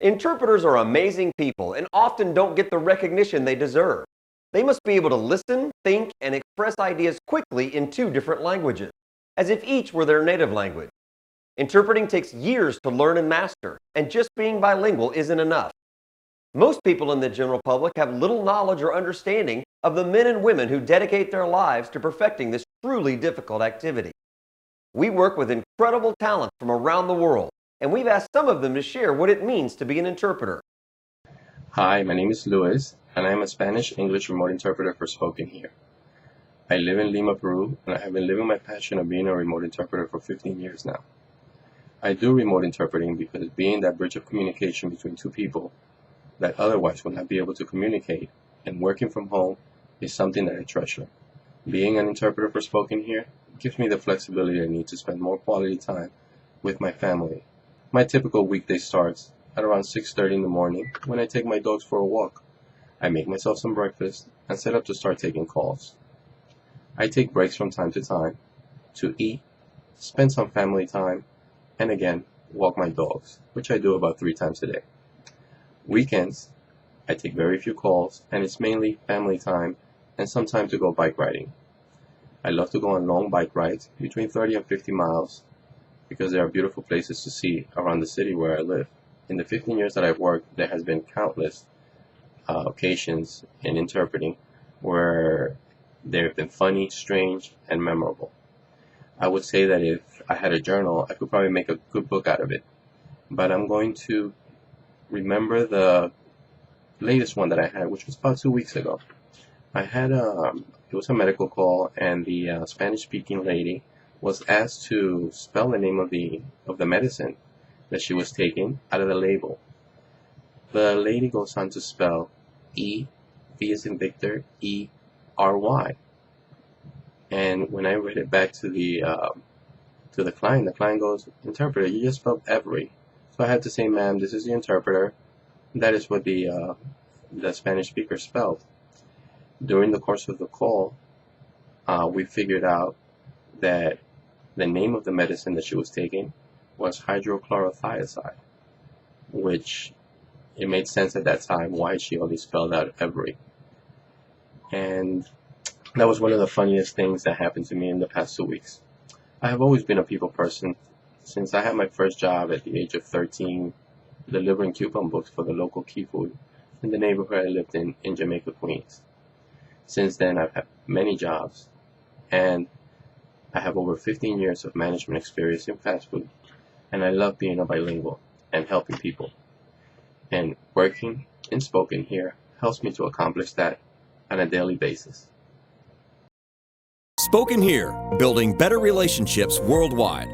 Interpreters are amazing people and often don't get the recognition they deserve. They must be able to listen, think, and express ideas quickly in two different languages, as if each were their native language. Interpreting takes years to learn and master, and just being bilingual isn't enough. Most people in the general public have little knowledge or understanding of the men and women who dedicate their lives to perfecting this truly difficult activity. We work with incredible talent from around the world, and we've asked some of them to share what it means to be an interpreter. Hi, my name is Luis, and I am a Spanish-English remote interpreter for Spoken Here. I live in Lima, Peru, and I have been living my passion of being a remote interpreter for 15 years now. I do remote interpreting because being that bridge of communication between two people that otherwise would not be able to communicate and working from home is something that I treasure. Being an interpreter for Spoken Here gives me the flexibility I need to spend more quality time with my family. My typical weekday starts at around 6:30 in the morning when I take my dogs for a walk. I make myself some breakfast and set up to start taking calls. I take breaks from time to time to eat, spend some family time, and again, walk my dogs, which I do about 3 times a day. Weekends, I take very few calls, and it's mainly family time and some time to go bike riding. I love to go on long bike rides between 30 and 50 miles because there are beautiful places to see around the city where I live. In the 15 years that I've worked, there has been countless occasions in interpreting where they've been funny, strange, and memorable. I would say that if I had a journal, I could probably make a good book out of it. But I'm going to remember the latest one that I had, which was about 2 weeks ago. I had it was a medical call, and the Spanish-speaking lady was asked to spell the name of the medicine that she was taking out of the label. The lady goes on to spell E, V as in Victor, E, R, Y. And when I read it back to the client goes, "Interpreter, you just spelled every." So I had to say, "Ma'am, this is the interpreter. That is what the Spanish speaker spelled." During the course of the call, we figured out that the name of the medicine that she was taking was hydrochlorothiazide, which it made sense at that time why she only spelled out every. And that was one of the funniest things that happened to me in the past 2 weeks. I have always been a people person since I had my first job at the age of 13 delivering coupon books for the local Key Food in the neighborhood I lived in Jamaica, Queens. Since then, I've had many jobs, and I have over 15 years of management experience in fast food, and I love being a bilingual and helping people. And working in Spoken Here helps me to accomplish that on a daily basis. Spoken Here, building better relationships worldwide.